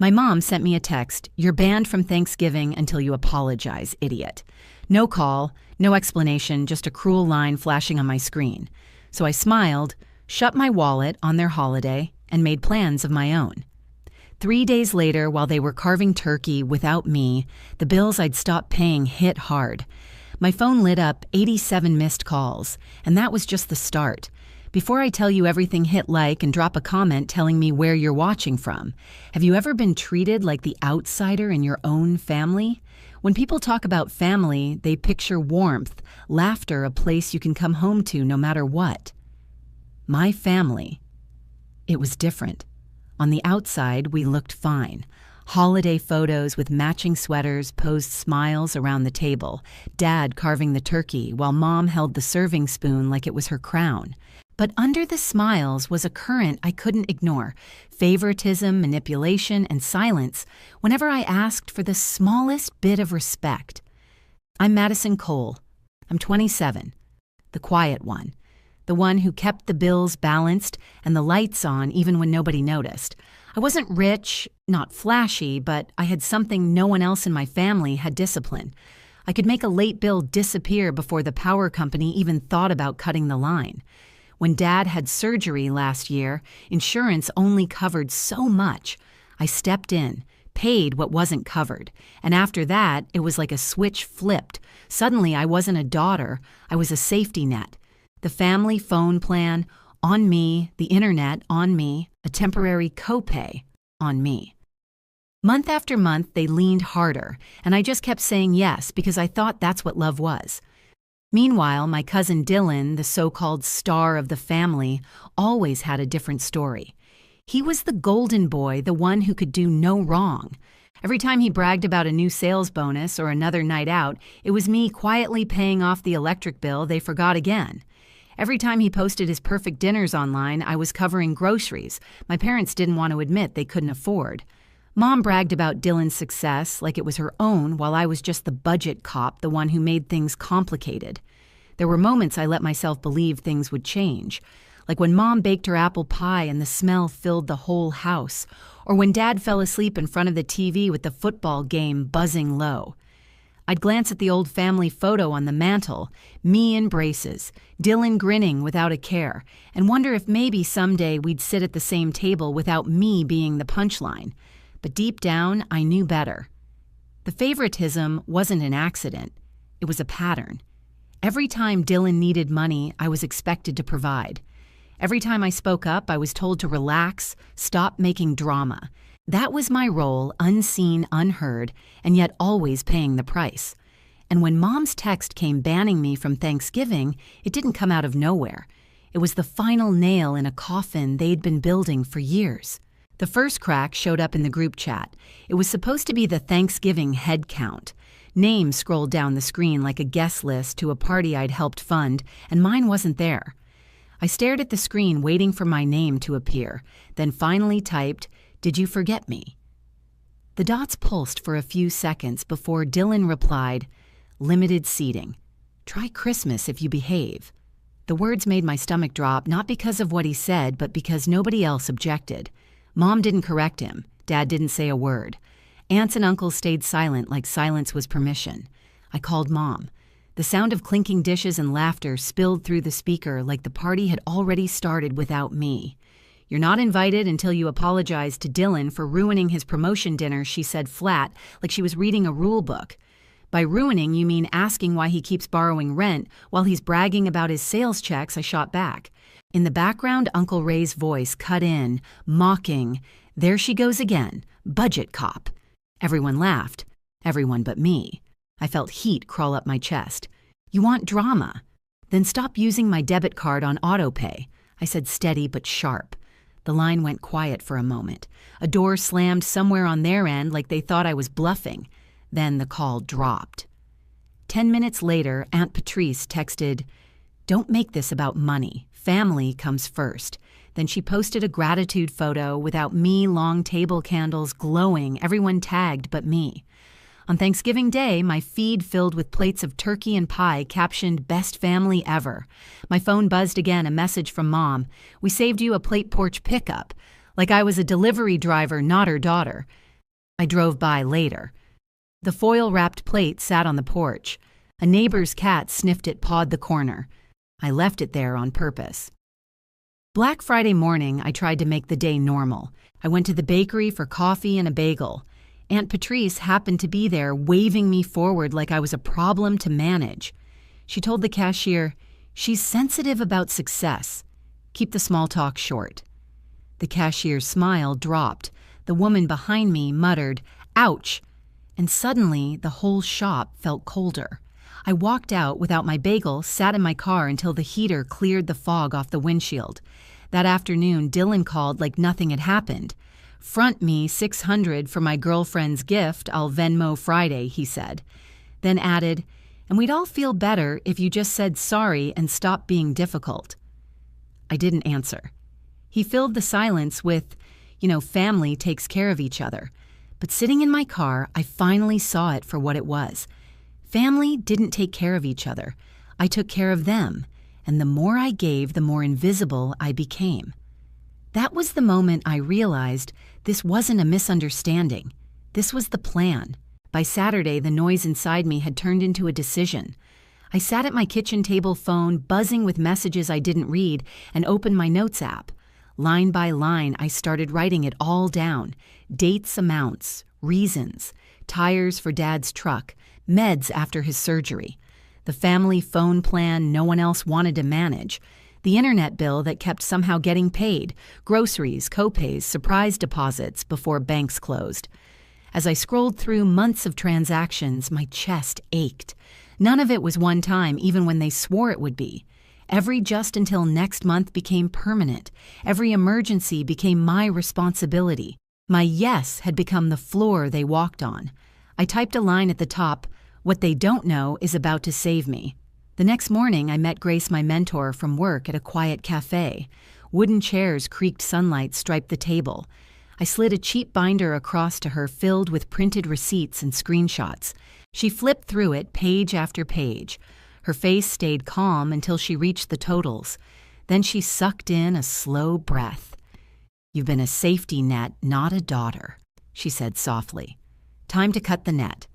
My mom sent me a text, "You're banned from Thanksgiving until you apologize, idiot." No call, no explanation, just a cruel line flashing on my screen. So I smiled, shut my wallet on their holiday, and made plans of my own. 3 days later, while they were carving turkey without me, the bills I'd stopped paying hit hard. My phone lit up 87 missed calls, and that was just the start. Before I tell you everything, hit like and drop a comment telling me where you're watching from. Have you ever been treated like the outsider in your own family? When people talk about family, they picture warmth, laughter, a place you can come home to no matter what. My family, it was different. On the outside, we looked fine. Holiday photos with matching sweaters posed smiles around the table, Dad carving the turkey while Mom held the serving spoon like it was her crown. But under the smiles was a current I couldn't ignore, favoritism, manipulation, and silence whenever I asked for the smallest bit of respect. I'm Madison Cole. I'm 27, the quiet one, the one who kept the bills balanced and the lights on even when nobody noticed. I wasn't rich, not flashy, but I had something no one else in my family had: discipline. I could make a late bill disappear before the power company even thought about cutting the line. When Dad had surgery last year, insurance only covered so much. I stepped in, paid what wasn't covered, and after that, it was like a switch flipped. Suddenly, I wasn't a daughter, I was a safety net. The family phone plan, on me, the internet, on me, a temporary copay, on me. Month after month, they leaned harder, and I just kept saying yes because I thought that's what love was. Meanwhile, my cousin Dylan, the so-called star of the family, always had a different story. He was the golden boy, the one who could do no wrong. Every time he bragged about a new sales bonus or another night out, it was me quietly paying off the electric bill they forgot again. Every time he posted his perfect dinners online, I was covering groceries my parents didn't want to admit they couldn't afford. Mom bragged about Dylan's success like it was her own, while I was just the budget cop, the one who made things complicated. There were moments I let myself believe things would change, like when Mom baked her apple pie and the smell filled the whole house, or when Dad fell asleep in front of the TV with the football game buzzing low. I'd glance at the old family photo on the mantle, me in braces, Dylan grinning without a care, and wonder if maybe someday we'd sit at the same table without me being the punchline. But deep down, I knew better. The favoritism wasn't an accident. It was a pattern. Every time Dylan needed money, I was expected to provide. Every time I spoke up, I was told to relax, stop making drama. That was my role, unseen, unheard, and yet always paying the price. And when Mom's text came banning me from Thanksgiving, it didn't come out of nowhere. It was the final nail in a coffin they'd been building for years. The first crack showed up in the group chat. It was supposed to be the Thanksgiving head count. Names scrolled down the screen like a guest list to a party I'd helped fund, and mine wasn't there. I stared at the screen waiting for my name to appear, then finally typed, "Did you forget me?" The dots pulsed for a few seconds before Dylan replied, "Limited seating. Try Christmas if you behave." The words made my stomach drop, not because of what he said, but because nobody else objected. Mom didn't correct him. Dad didn't say a word. Aunts and uncles stayed silent like silence was permission. I called Mom. The sound of clinking dishes and laughter spilled through the speaker like the party had already started without me. "You're not invited until you apologize to Dylan for ruining his promotion dinner," she said flat, like she was reading a rule book. "By ruining, you mean asking why he keeps borrowing rent while he's bragging about his sales checks," I shot back. In the background, Uncle Ray's voice cut in, mocking, "There she goes again, budget cop." Everyone laughed. Everyone but me. I felt heat crawl up my chest. "You want drama? Then stop using my debit card on autopay," I said, steady but sharp. The line went quiet for a moment. A door slammed somewhere on their end like they thought I was bluffing. Then the call dropped. 10 minutes later, Aunt Patrice texted, "Don't make this about money. Family comes first." Then she posted a gratitude photo without me, long table candles glowing, everyone tagged but me. On Thanksgiving Day, my feed filled with plates of turkey and pie captioned "Best Family Ever." My phone buzzed again, a message from Mom. "We saved you a plate porch pickup." Like I was a delivery driver, not her daughter. I drove by later. The foil-wrapped plate sat on the porch. A neighbor's cat sniffed it, pawed the corner. I left it there on purpose. Black Friday morning, I tried to make the day normal. I went to the bakery for coffee and a bagel. Aunt Patrice happened to be there, waving me forward like I was a problem to manage. She told the cashier, "She's sensitive about success. Keep the small talk short." The cashier's smile dropped. The woman behind me muttered, "Ouch!" And suddenly, the whole shop felt colder. I walked out without my bagel, sat in my car until the heater cleared the fog off the windshield. That afternoon, Dylan called like nothing had happened. "Front me $600 for my girlfriend's gift, I'll Venmo Friday," he said. Then added, "And we'd all feel better if you just said sorry and stopped being difficult." I didn't answer. He filled the silence with, family takes care of each other. But sitting in my car, I finally saw it for what it was. Family didn't take care of each other. I took care of them, and the more I gave, the more invisible I became. That was the moment I realized this wasn't a misunderstanding. This was the plan. By Saturday, the noise inside me had turned into a decision. I sat at my kitchen table phone, buzzing with messages I didn't read, and opened my notes app. Line by line, I started writing it all down. Dates, amounts, reasons, tires for Dad's truck, meds after his surgery, the family phone plan no one else wanted to manage, the internet bill that kept somehow getting paid, groceries, copays, surprise deposits before banks closed. As I scrolled through months of transactions, my chest ached. None of it was one time, even when they swore it would be. Every just until next month became permanent. Every emergency became my responsibility. My yes had become the floor they walked on. I typed a line at the top, "What they don't know is about to save me." The next morning, I met Grace, my mentor, from work at a quiet cafe. Wooden chairs creaked, sunlight striped the table. I slid a cheap binder across to her filled with printed receipts and screenshots. She flipped through it, page after page. Her face stayed calm until she reached the totals. Then she sucked in a slow breath. "You've been a safety net, not a daughter," she said softly. "Time to cut the net."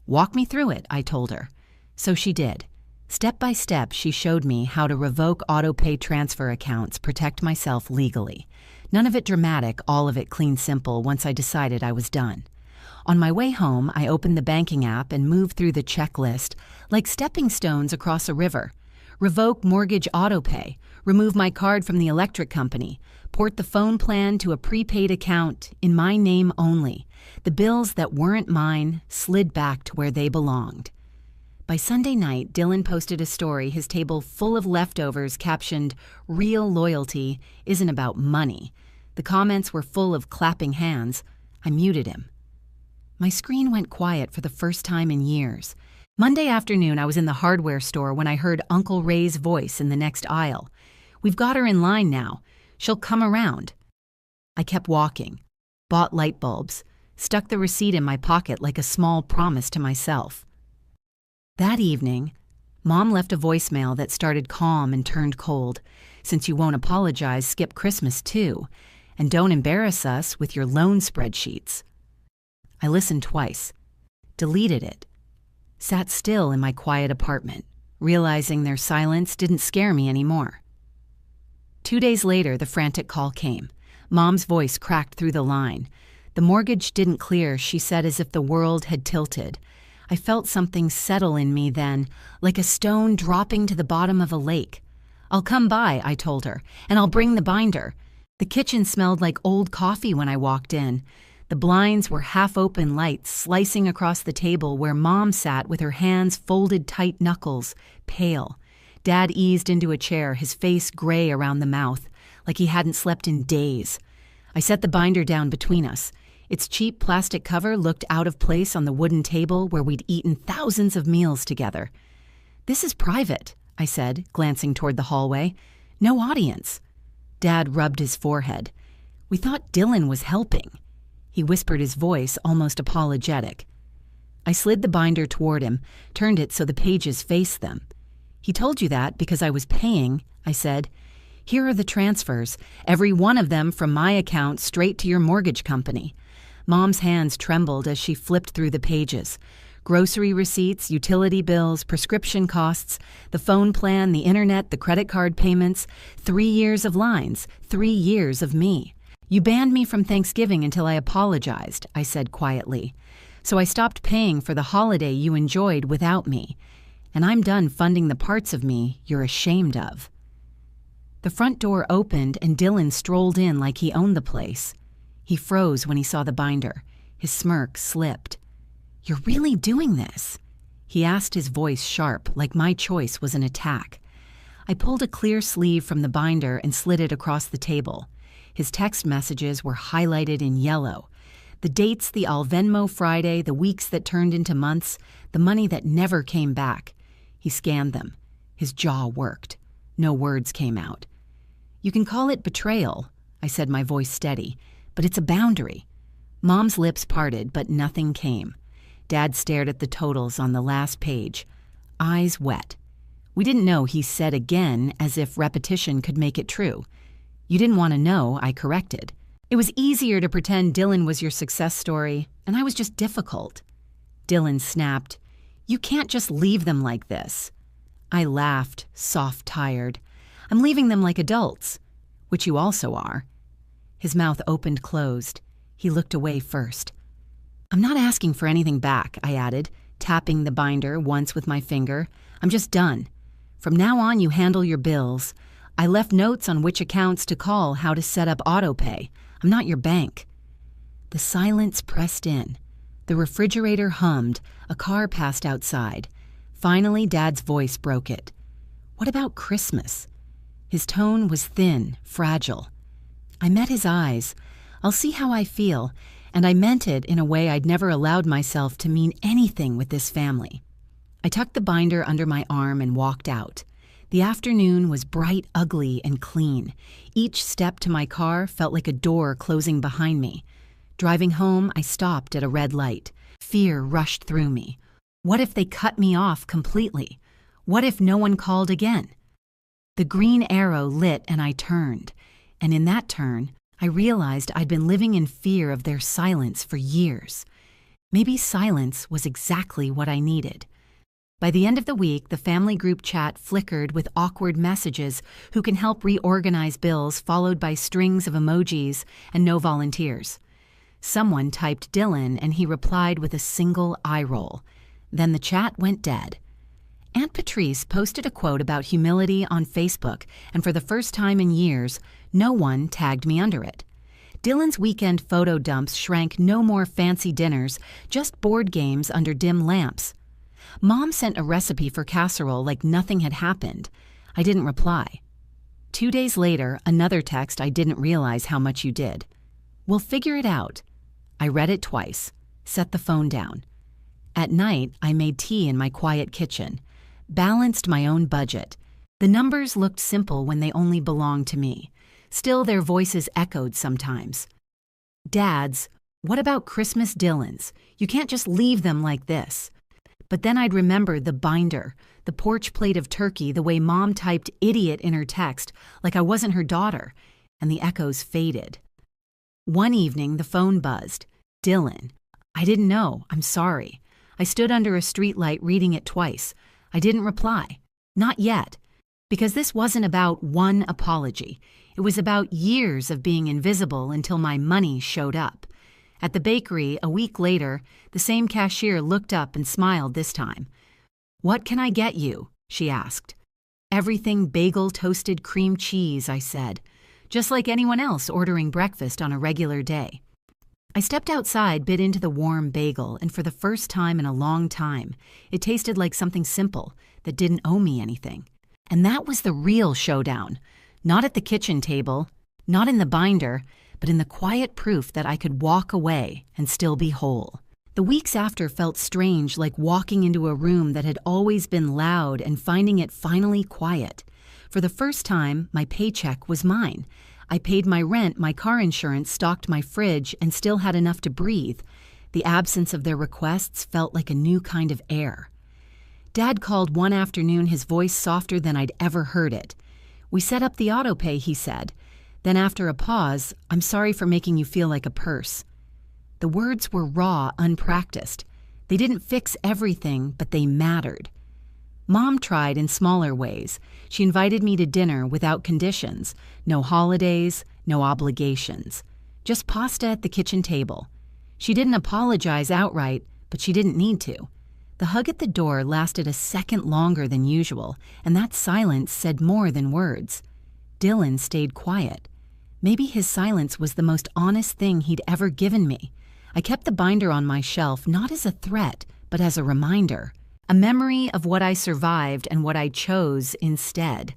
"Walk me through it," I told her. So she did. Step by step, she showed me how to revoke auto-pay transfer accounts, protect myself legally. None of it dramatic, all of it clean simple once I decided I was done. On my way home, I opened the banking app and moved through the checklist like stepping stones across a river. Revoke mortgage auto-pay, remove my card from the electric company, port the phone plan to a prepaid account in my name only. The bills that weren't mine slid back to where they belonged. By Sunday night, Dylan posted a story, his table full of leftovers, captioned, "Real loyalty isn't about money." The comments were full of clapping hands. I muted him. My screen went quiet for the first time in years. Monday afternoon, I was in the hardware store when I heard Uncle Ray's voice in the next aisle. "We've got her in line now. She'll come around." I kept walking, bought light bulbs, stuck the receipt in my pocket like a small promise to myself. That evening, Mom left a voicemail that started calm and turned cold. "Since you won't apologize, skip Christmas too. And don't embarrass us with your loan spreadsheets." I listened twice, deleted it, sat still in my quiet apartment, realizing their silence didn't scare me anymore. 2 days later, the frantic call came. Mom's voice cracked through the line. The mortgage didn't clear, she said, as if the world had tilted. I felt something settle in me then, like a stone dropping to the bottom of a lake. "I'll come by," I told her, "and I'll bring the binder." The kitchen smelled like old coffee when I walked in. The blinds were half-open lights slicing across the table where Mom sat with her hands folded tight knuckles, pale. Dad eased into a chair, his face gray around the mouth, like he hadn't slept in days. I set the binder down between us. Its cheap plastic cover looked out of place on the wooden table where we'd eaten thousands of meals together. "This is private," I said, glancing toward the hallway. "No audience." Dad rubbed his forehead. "We thought Dylan was helping." He whispered, his voice almost apologetic. I slid the binder toward him, turned it so the pages faced them. "He told you that because I was paying," I said. "Here are the transfers, every one of them from my account straight to your mortgage company. Mom's hands trembled as she flipped through the pages. Grocery receipts, utility bills, prescription costs, the phone plan, the internet, the credit card payments, 3 years of lines, 3 years of me. You banned me from Thanksgiving until I apologized, I said quietly. So I stopped paying for the holiday you enjoyed without me. And I'm done funding the parts of me you're ashamed of. The front door opened and Dylan strolled in like he owned the place. He froze when he saw the binder. His smirk slipped. "You're really doing this?" He asked, his voice sharp, like my choice was an attack. I pulled a clear sleeve from the binder and slid it across the table. His text messages were highlighted in yellow. The dates, the I'll Venmo Friday, the weeks that turned into months, the money that never came back. He scanned them. His jaw worked. No words came out. "You can call it betrayal," I said, my voice steady, "but it's a boundary." Mom's lips parted, but nothing came. Dad stared at the totals on the last page, eyes wet. We didn't know, he said again, as if repetition could make it true. "You didn't want to know," I corrected. "It was easier to pretend Dylan was your success story, and I was just difficult." Dylan snapped, "You can't just leave them like this." I laughed, soft-tired. "I'm leaving them like adults, which you also are." His mouth opened-closed. He looked away first. "I'm not asking for anything back," I added, tapping the binder once with my finger. "I'm just done. From now on, you handle your bills. I left notes on which accounts to call, how to set up autopay. I'm not your bank." The silence pressed in. The refrigerator hummed. A car passed outside. Finally, Dad's voice broke it. "What about Christmas?" His tone was thin, fragile. I met his eyes. "I'll see how I feel," and I meant it in a way I'd never allowed myself to mean anything with this family. I tucked the binder under my arm and walked out. The afternoon was bright, ugly, and clean. Each step to my car felt like a door closing behind me. Driving home, I stopped at a red light. Fear rushed through me. What if they cut me off completely? What if no one called again? The green arrow lit and I turned. And in that turn, I realized I'd been living in fear of their silence for years. Maybe silence was exactly what I needed. By the end of the week, the family group chat flickered with awkward messages who can help reorganize bills, followed by strings of emojis and no volunteers. Someone typed Dylan and he replied with a single eye roll. Then the chat went dead. Aunt Patrice posted a quote about humility on Facebook, and for the first time in years, no one tagged me under it. Dylan's weekend photo dumps shrank no more fancy dinners, just board games under dim lamps. Mom sent a recipe for casserole like nothing had happened. I didn't reply. 2 days later, another text I didn't realize how much you did. "We'll figure it out." I read it twice, set the phone down. At night, I made tea in my quiet kitchen, balanced my own budget. The numbers looked simple when they only belonged to me. Still, their voices echoed sometimes. Dad's, "What about Christmas Dylan's? You can't just leave them like this." But then I'd remember the binder, the porch plate of turkey, the way Mom typed idiot in her text, like I wasn't her daughter, and the echoes faded. One evening, the phone buzzed. "Dylan." I didn't know. "I'm sorry." I stood under a streetlight reading it twice. I didn't reply. Not yet. Because this wasn't about one apology. It was about years of being invisible until my money showed up. At the bakery, a week later, the same cashier looked up and smiled this time. "What can I get you?" she asked. "Everything bagel toasted cream cheese," I said, just like anyone else ordering breakfast on a regular day. I stepped outside, bit into the warm bagel, and for the first time in a long time, it tasted like something simple that didn't owe me anything. And that was the real showdown. Not at the kitchen table, not in the binder, but in the quiet proof that I could walk away and still be whole. The weeks after felt strange, like walking into a room that had always been loud and finding it finally quiet. For the first time, my paycheck was mine. I paid my rent, my car insurance, stocked my fridge, and still had enough to breathe. The absence of their requests felt like a new kind of air. Dad called one afternoon, his voice softer than I'd ever heard it. "We set up the autopay," he said. Then after a pause, "I'm sorry for making you feel like a purse." The words were raw, unpracticed. They didn't fix everything, but they mattered. Mom tried in smaller ways. She invited me to dinner without conditions. No holidays, no obligations. Just pasta at the kitchen table. She didn't apologize outright, but she didn't need to. The hug at the door lasted a second longer than usual, and that silence said more than words. Dylan stayed quiet. Maybe his silence was the most honest thing he'd ever given me. I kept the binder on my shelf not as a threat, but as a reminder. A memory of what I survived and what I chose instead.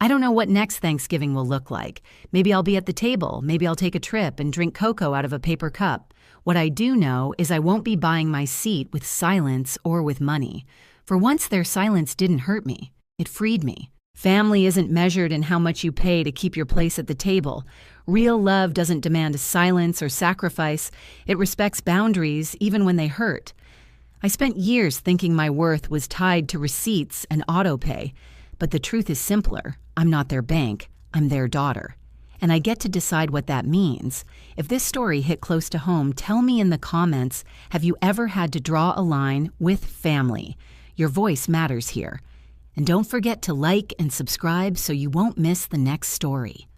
I don't know what next Thanksgiving will look like. Maybe I'll be at the table. Maybe I'll take a trip and drink cocoa out of a paper cup. What I do know is I won't be buying my seat with silence or with money. For once, their silence didn't hurt me. It freed me. Family isn't measured in how much you pay to keep your place at the table. Real love doesn't demand silence or sacrifice. It respects boundaries even when they hurt. I spent years thinking my worth was tied to receipts and autopay. But the truth is simpler. I'm not their bank. I'm their daughter. And I get to decide what that means. If this story hit close to home, tell me in the comments, have you ever had to draw a line with family? Your voice matters here. And don't forget to like and subscribe so you won't miss the next story.